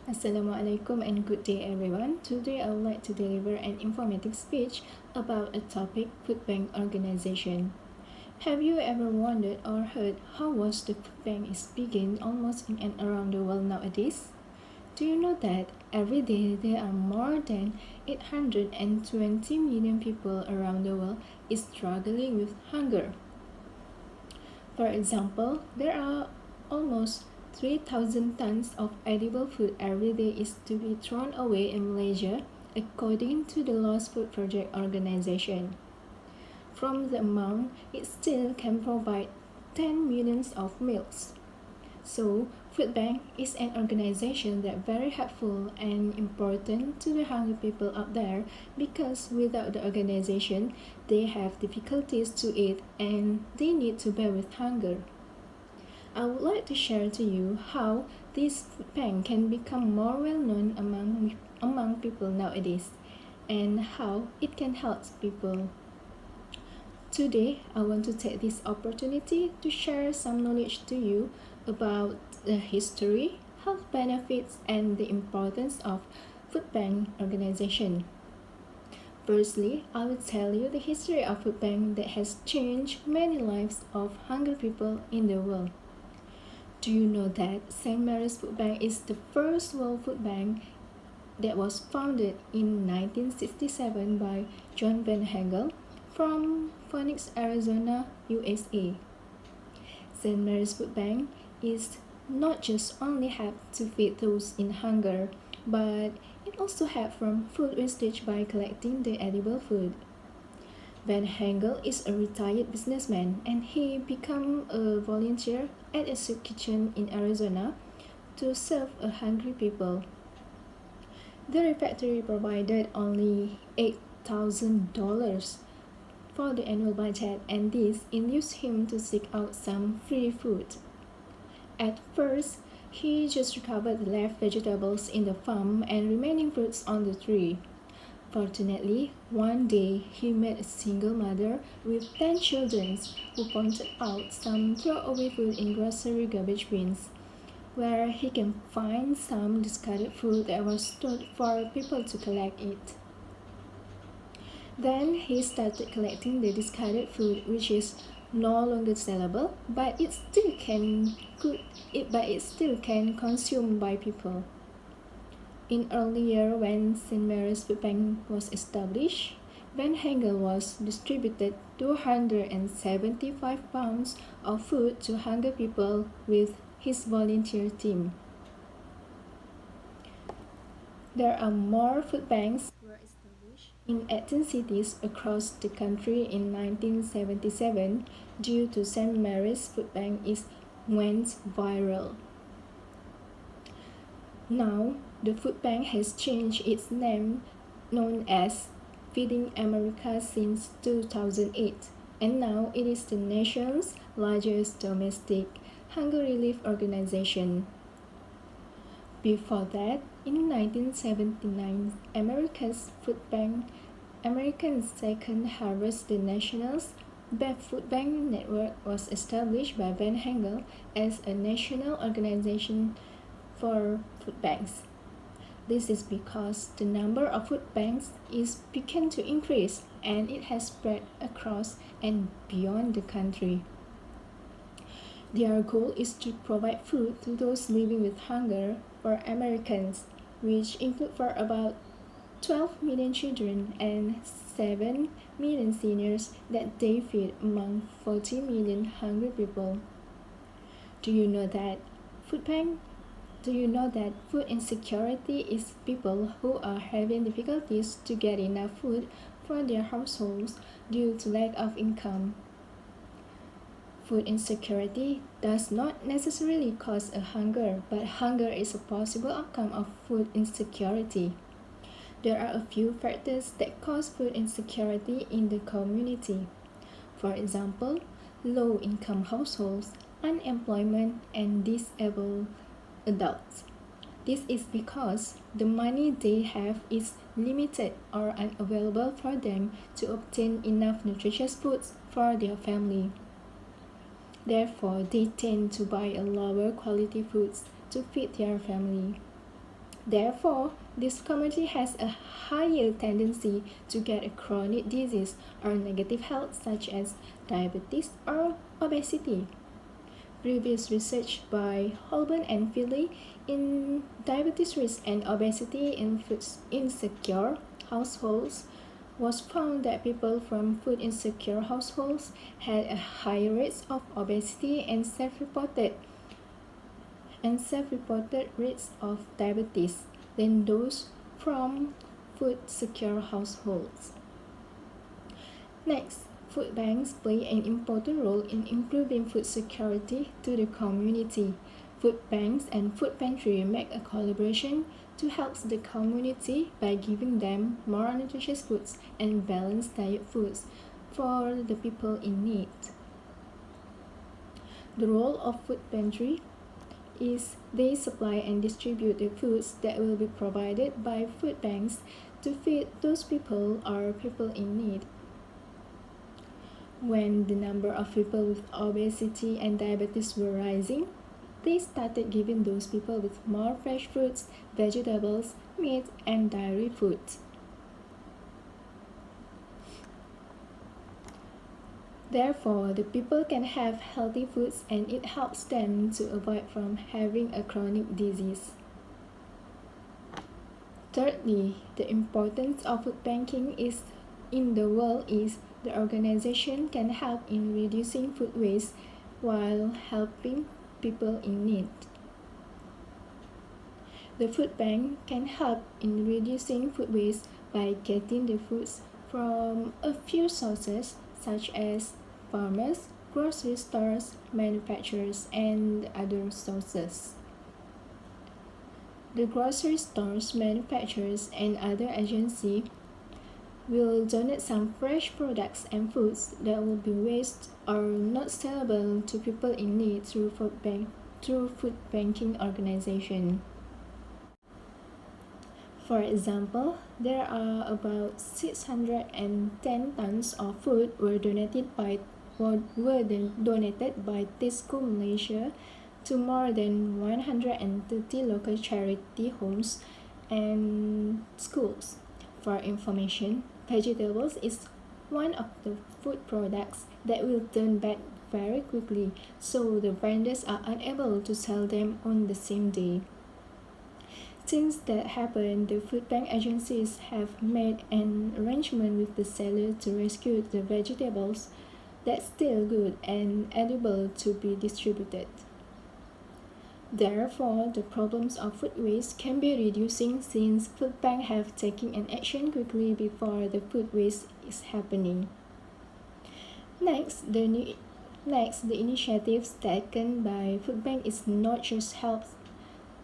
Assalamualaikum and good day everyone. Today I would like to deliver an informative speech about a topic food bank organization. Have you ever wondered or heard how was the food bank is begun almost in and around the world nowadays? Do you know that every day there are more than 820 million people around the world is struggling with hunger? For example, there are almost 3,000 tons of edible food every day is to be thrown away in Malaysia, according to the Lost Food Project organization. From the amount, it still can provide 10 millions of meals. So, Food Bank is an organization that very helpful and important to the hungry people out there because without the organization, they have difficulties to eat and they need to bear with hunger. I would like to share to you how this food bank can become more well known among people nowadays and how it can help people. Today, I want to take this opportunity to share some knowledge to you about the history, health benefits, and the importance of food bank organization. Firstly, I will tell you the history of food bank that has changed many lives of hungry people in the world. Do you know that St. Mary's Food Bank is the first world food bank that was founded in 1967 by John Van Hagel from Phoenix, Arizona, USA. St. Mary's Food Bank is not just only help to feed those in hunger, but it also help from food wastage by collecting the edible food. Van Hagel is a retired businessman and he became a volunteer at a soup kitchen in Arizona to serve a hungry people. The refectory provided only $8,000 for the annual budget, and this induced him to seek out some free food. At first, he just recovered the left vegetables in the farm and remaining fruits on the tree. Fortunately, one day he met a single mother with 10 children who pointed out some throwaway food in grocery garbage bins, where he can find some discarded food that was stored for people to collect it. Then he started collecting the discarded food, which is no longer sellable, but it still can consumed by people. In early year when St. Mary's Food Bank was established, Van Hagel was distributed 275 pounds of food to hungry people with his volunteer team. There are more food banks were established in 18 cities across the country in 1977 due to St. Mary's Food Bank went viral. Now, the food bank has changed its name known as Feeding America since 2008, and now it is the nation's largest domestic hunger relief organization. Before that, in 1979, America's Second Harvest, the National Food Bank Network was established by Van Hagel as a national organization for food banks. This is because the number of food banks is began to increase and it has spread across and beyond the country. Their goal is to provide food to those living with hunger for Americans, which include for about 12 million children and 7 million seniors that they feed among 40 million hungry people. Do you know that food insecurity is people who are having difficulties to get enough food for their households due to lack of income? Food insecurity does not necessarily cause a hunger, but hunger is a possible outcome of food insecurity. There are a few factors that cause food insecurity in the community. For example, low-income households, unemployment, and disabled adults. This is because the money they have is limited or unavailable for them to obtain enough nutritious foods for their family. Therefore, they tend to buy a lower quality foods to feed their family. Therefore, this community has a higher tendency to get a chronic disease or negative health such as diabetes or obesity. Previous research by Holborn and Philly in diabetes risk and obesity in food insecure households was found that people from food insecure households had a higher rates of obesity and self-reported rates of diabetes than those from food secure households. Next, food banks play an important role in improving food security to the community. Food banks and food pantry make a collaboration to help the community by giving them more nutritious foods and balanced diet foods for the people in need. The role of food pantry is they supply and distribute the foods that will be provided by food banks to feed those people or people in need. When the number of people with obesity and diabetes were rising, they started giving those people with more fresh fruits, vegetables, meat, and dairy foods. Therefore, the people can have healthy foods and it helps them to avoid from having a chronic disease. Thirdly, the importance of food banking is in the world is the organization can help in reducing food waste while helping people in need. The food bank can help in reducing food waste by getting the foods from a few sources such as farmers, grocery stores, manufacturers, and other sources. The grocery stores, manufacturers, and other agencies will donate some fresh products and foods that will be waste or not sellable to people in need through food banking organization. For example, there are about 610 tons of food were donated by Tesco Malaysia to more than 130 local charity homes and schools. For information, vegetables is one of the food products that will turn bad very quickly, so the vendors are unable to sell them on the same day. Since that happened, the food bank agencies have made an arrangement with the seller to rescue the vegetables that's still good and edible to be distributed. Therefore, the problems of food waste can be reducing since food banks have taken an action quickly before the food waste is happening. Next, the initiatives taken by food bank is not just helps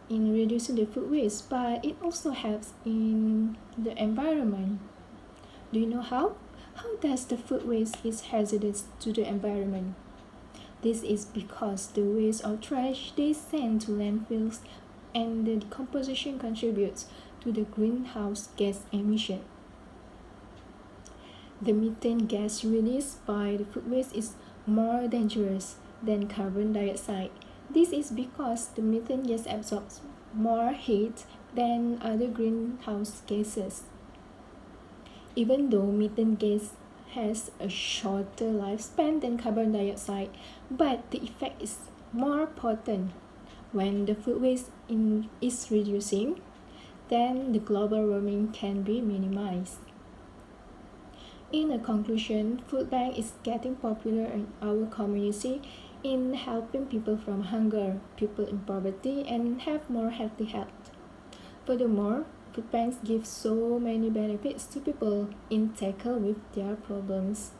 in reducing the food waste, but it also helps in the environment. Do you know how? How does the food waste is hazardous to the environment? This is because the waste or trash they send to landfills and the decomposition contributes to the greenhouse gas emission. The methane gas released by the food waste is more dangerous than carbon dioxide. This is because the methane gas absorbs more heat than other greenhouse gases. Even though methane gas has a shorter lifespan than carbon dioxide, but the effect is more potent. When the food waste is reducing, then the global warming can be minimized. In a conclusion, food bank is getting popular in our community in helping people from hunger, people in poverty, and have more healthy health. Furthermore, food banks give so many benefits to people in tackle with their problems.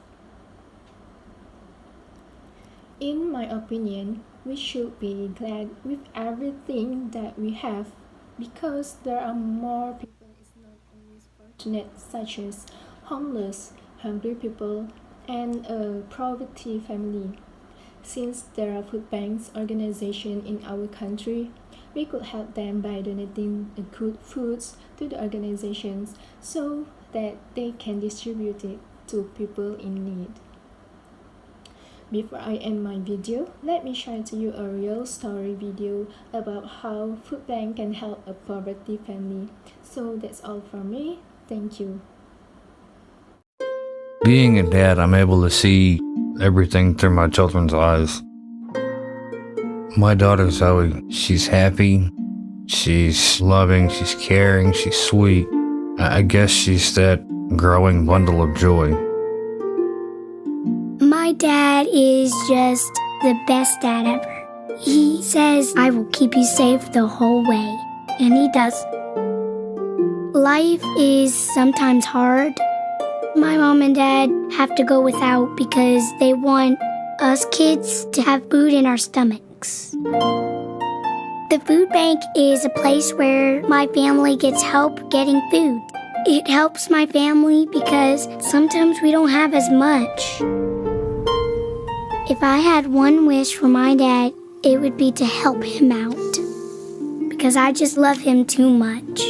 In my opinion, we should be glad with everything that we have because there are more people is not always fortunate such as homeless, hungry people, and a poverty family. Since there are food banks organization in our country, we could help them by donating good foods to the organizations so that they can distribute it to people in need. Before I end my video, let me share to you a real story video about how food bank can help a poverty family. So that's all from me. Thank you. Being a dad, I'm able to see everything through my children's eyes. My daughter Zoe, she's happy, she's loving, she's caring, she's sweet. I guess she's that growing bundle of joy. My dad is just the best dad ever. He says, I will keep you safe the whole way. And he does. Life is sometimes hard. My mom and dad have to go without because they want us kids to have food in our stomachs. The food bank is a place where my family gets help getting food. It helps my family because sometimes we don't have as much. If I had one wish for my dad, it would be to help him out because I just love him too much.